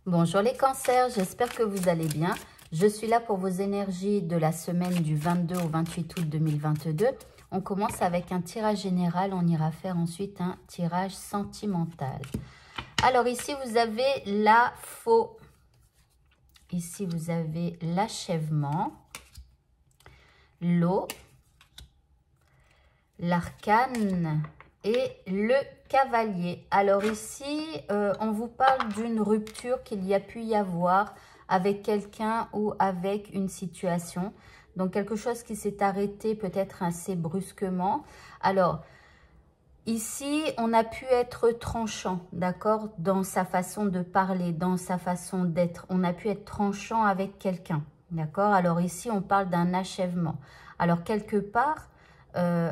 Bonjour les cancers, j'espère que vous allez bien. Je suis là pour vos énergies de la semaine du 22 au 28 août 2022. On commence avec un tirage général, on ira faire ensuite un tirage sentimental. Alors ici vous avez la faux, ici vous avez l'achèvement, l'eau, l'arcane et le cavalier. Alors ici, on vous parle d'une rupture qu'il y a pu y avoir avec quelqu'un ou avec une situation. Donc quelque chose qui s'est arrêté peut-être assez brusquement. Alors ici, on a pu être tranchant, d'accord, dans sa façon de parler, dans sa façon d'être. On a pu être tranchant avec quelqu'un, d'accord. Alors ici, on parle d'un achèvement. Alors quelque part,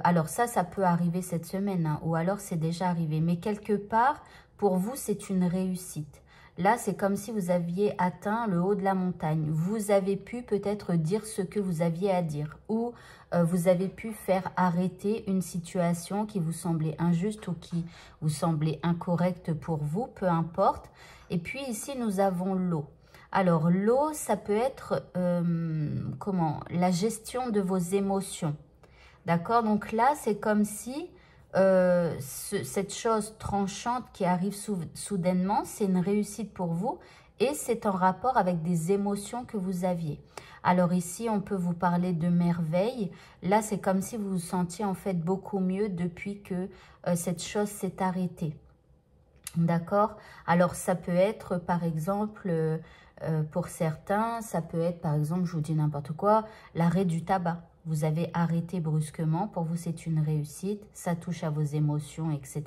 alors ça peut arriver cette semaine, hein, ou alors c'est déjà arrivé. Mais quelque part, pour vous, c'est une réussite. Là, c'est comme si vous aviez atteint le haut de la montagne. Vous avez pu peut-être dire ce que vous aviez à dire. Ou vous avez pu faire arrêter une situation qui vous semblait injuste ou qui vous semblait incorrecte pour vous, peu importe. Et puis ici, nous avons l'eau. Alors, l'eau, ça peut être la gestion de vos émotions. D'accord? Donc là, c'est comme si cette chose tranchante qui arrive soudainement, c'est une réussite pour vous et c'est en rapport avec des émotions que vous aviez. Alors ici, on peut vous parler de merveille. Là, c'est comme si vous vous sentiez en fait beaucoup mieux depuis que cette chose s'est arrêtée. D'accord? Alors, ça peut être, par exemple, pour certains, ça peut être, par exemple, je vous dis n'importe quoi, l'arrêt du tabac. Vous avez arrêté brusquement, pour vous c'est une réussite, ça touche à vos émotions, etc.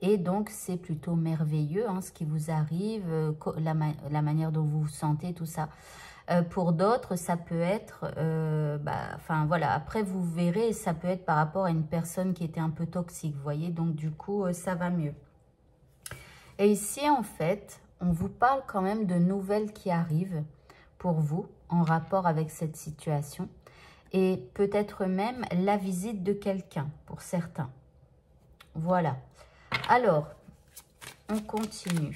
Et donc c'est plutôt merveilleux hein, ce qui vous arrive, la manière dont vous vous sentez, tout ça. Pour d'autres, ça peut être, enfin voilà, après vous verrez, ça peut être par rapport à une personne qui était un peu toxique, vous voyez, donc du coup ça va mieux. Et ici en fait, on vous parle quand même de nouvelles qui arrivent pour vous en rapport avec cette situation. Et peut-être même la visite de quelqu'un pour certains. Voilà. Alors, on continue.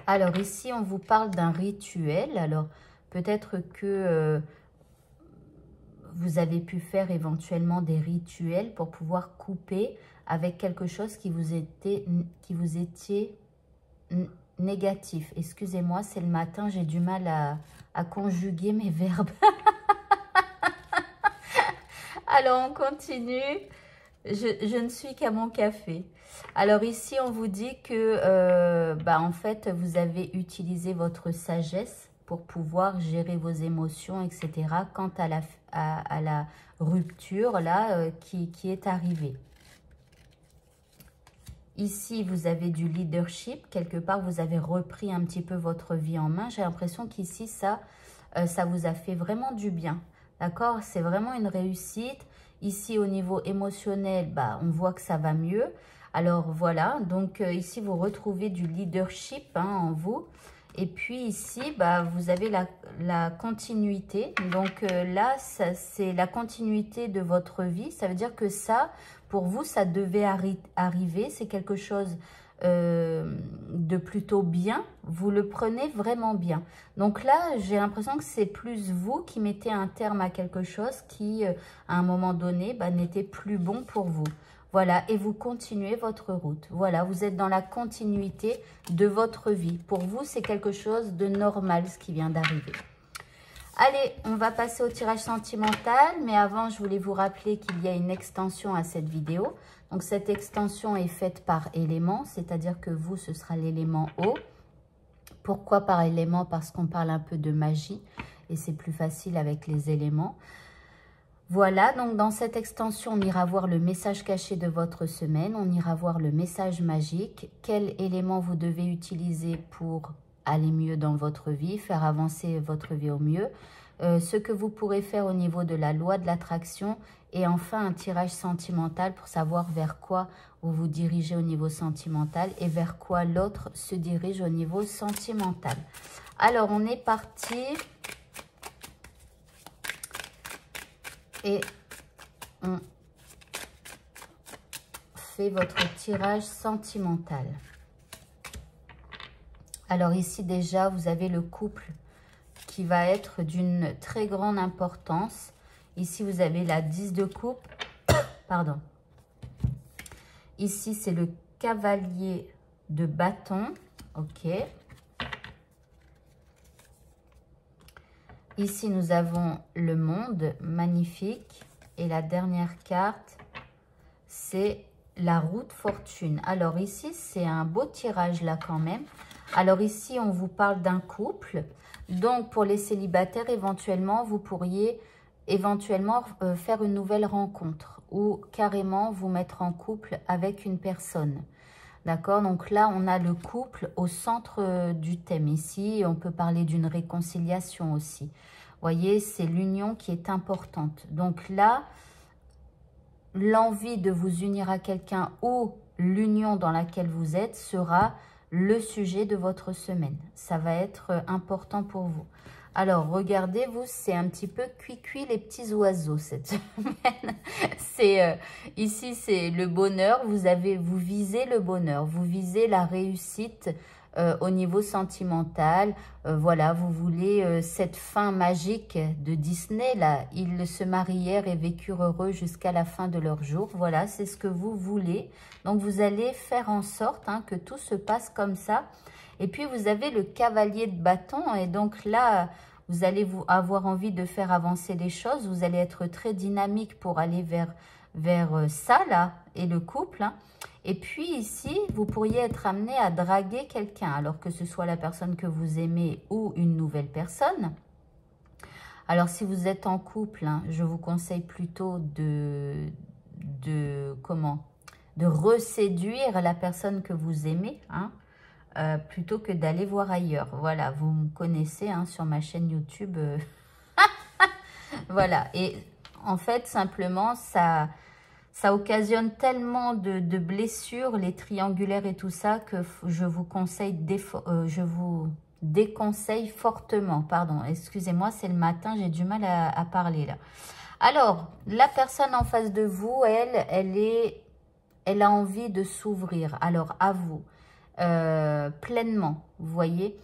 Alors ici, on vous parle d'un rituel. Alors, peut-être que vous avez pu faire éventuellement des rituels pour pouvoir couper avec quelque chose qui vous était négatif. Excusez-moi, c'est le matin, j'ai du mal à conjuguer mes verbes. Alors, on continue. Je ne suis qu'à mon café. Alors ici, on vous dit que, en fait, vous avez utilisé votre sagesse pour pouvoir gérer vos émotions, etc. Quant à la rupture là qui est arrivée. Ici, vous avez du leadership. Quelque part, vous avez repris un petit peu votre vie en main. J'ai l'impression qu'ici, ça vous a fait vraiment du bien. D'accord? C'est vraiment une réussite. Ici, au niveau émotionnel, on voit que ça va mieux. Alors, voilà. Donc, ici, vous retrouvez du leadership en vous. Et puis, ici, vous avez la continuité. Donc, là, c'est la continuité de votre vie. Ça veut dire que ça, pour vous, ça devait arriver. C'est quelque chose de plutôt bien. Vous le prenez vraiment bien. Donc là, j'ai l'impression que c'est plus vous qui mettez un terme à quelque chose qui, à un moment donné, n'était plus bon pour vous. Voilà, et vous continuez votre route. Voilà, vous êtes dans la continuité de votre vie. Pour vous, c'est quelque chose de normal, ce qui vient d'arriver. Allez, on va passer au tirage sentimental. Mais avant, je voulais vous rappeler qu'il y a une extension à cette vidéo. Donc, cette extension est faite par élément, c'est-à-dire que vous, ce sera l'élément eau. Pourquoi par élément? Parce qu'on parle un peu de magie et c'est plus facile avec les éléments. Voilà, donc dans cette extension, on ira voir le message caché de votre semaine. On ira voir le message magique. Quel élément vous devez utiliser pour aller mieux dans votre vie, faire avancer votre vie au mieux. Ce que vous pourrez faire au niveau de la loi de l'attraction. Et enfin, un tirage sentimental pour savoir vers quoi vous vous dirigez au niveau sentimental et vers quoi l'autre se dirige au niveau sentimental. Alors, on est parti. Et on fait votre tirage sentimental. Alors ici déjà, vous avez le couple qui va être d'une très grande importance. Ici, vous avez la 10 de coupe. Pardon. Ici, c'est le cavalier de bâton. OK. Ici, nous avons le monde. Magnifique. Et la dernière carte, c'est la roue de fortune. Alors ici, c'est un beau tirage là quand même. Alors ici, on vous parle d'un couple. Donc, pour les célibataires, éventuellement, vous pourriez faire une nouvelle rencontre ou carrément vous mettre en couple avec une personne. D'accord? Donc là, on a le couple au centre du thème. Ici, on peut parler d'une réconciliation aussi. Vous voyez, c'est l'union qui est importante. Donc là, l'envie de vous unir à quelqu'un ou l'union dans laquelle vous êtes sera le sujet de votre semaine. Ça va être important pour vous. Alors, regardez, vous, c'est un petit peu cuit les petits oiseaux cette semaine. Ici, c'est le bonheur. Vous visez le bonheur. Vous visez la réussite au niveau sentimental. Voilà, vous voulez cette fin magique de Disney. Là, ils se marièrent et vécurent heureux jusqu'à la fin de leur jour. Voilà, c'est ce que vous voulez. Donc, vous allez faire en sorte que tout se passe comme ça. Et puis, vous avez le cavalier de bâton. Et donc là, vous allez avoir envie de faire avancer les choses. Vous allez être très dynamique pour aller vers ça, là, et le couple. Et puis ici, vous pourriez être amené à draguer quelqu'un. Alors que ce soit la personne que vous aimez ou une nouvelle personne. Alors, si vous êtes en couple, je vous conseille plutôt de reséduire la personne que vous aimez, plutôt que d'aller voir ailleurs. Voilà, vous me connaissez sur ma chaîne YouTube. Voilà, et en fait, simplement, ça occasionne tellement de blessures, les triangulaires et tout ça, que je vous déconseille fortement. Pardon, excusez-moi, c'est le matin, j'ai du mal à parler là. Alors, la personne en face de vous, elle a envie de s'ouvrir. Alors, à vous. Pleinement, vous voyez.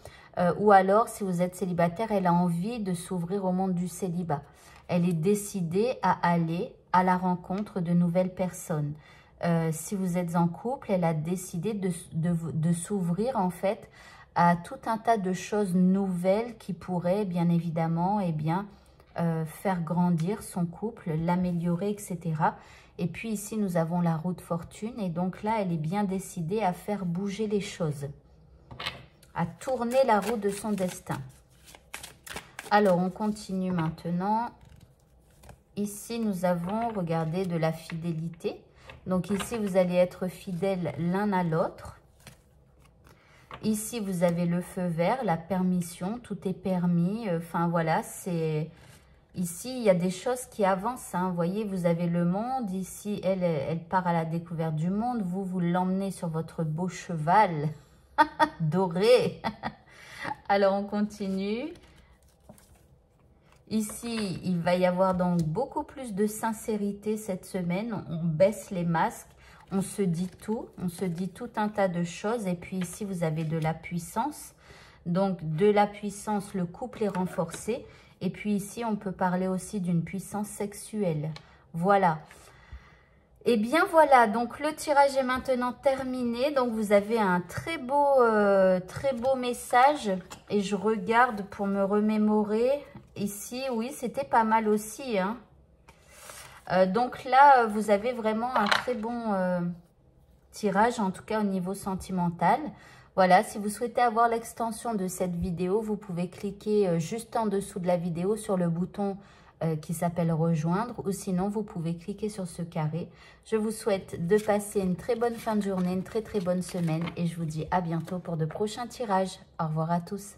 Ou alors, si vous êtes célibataire, elle a envie de s'ouvrir au monde du célibat. Elle est décidée à aller à la rencontre de nouvelles personnes. Si vous êtes en couple, elle a décidé de s'ouvrir en fait à tout un tas de choses nouvelles qui pourraient bien évidemment faire grandir son couple, l'améliorer, etc. Et puis ici, nous avons la roue de fortune. Et donc là, elle est bien décidée à faire bouger les choses. À tourner la roue de son destin. Alors, on continue maintenant. Ici, nous avons, regardez, de la fidélité. Donc ici, vous allez être fidèles l'un à l'autre. Ici, vous avez le feu vert, la permission. Tout est permis. Enfin, voilà, c'est... Ici, il y a des choses qui avancent. Vous voyez, vous avez le monde. Ici, elle part à la découverte du monde. Vous l'emmenez sur votre beau cheval doré. Alors, on continue. Ici, il va y avoir donc beaucoup plus de sincérité cette semaine. On baisse les masques. On se dit tout. On se dit tout un tas de choses. Et puis ici, vous avez de la puissance. Donc, de la puissance, le couple est renforcé. Et puis ici, on peut parler aussi d'une puissance sexuelle. Voilà. Et bien voilà, donc le tirage est maintenant terminé. Donc vous avez un très beau message. Et je regarde pour me remémorer. Ici, oui, c'était pas mal aussi. Donc là, vous avez vraiment un très bon tirage, en tout cas au niveau sentimental. Voilà, si vous souhaitez avoir l'extension de cette vidéo, vous pouvez cliquer juste en dessous de la vidéo sur le bouton qui s'appelle rejoindre, ou sinon vous pouvez cliquer sur ce carré. Je vous souhaite de passer une très bonne fin de journée, une très bonne semaine, et je vous dis à bientôt pour de prochains tirages. Au revoir à tous.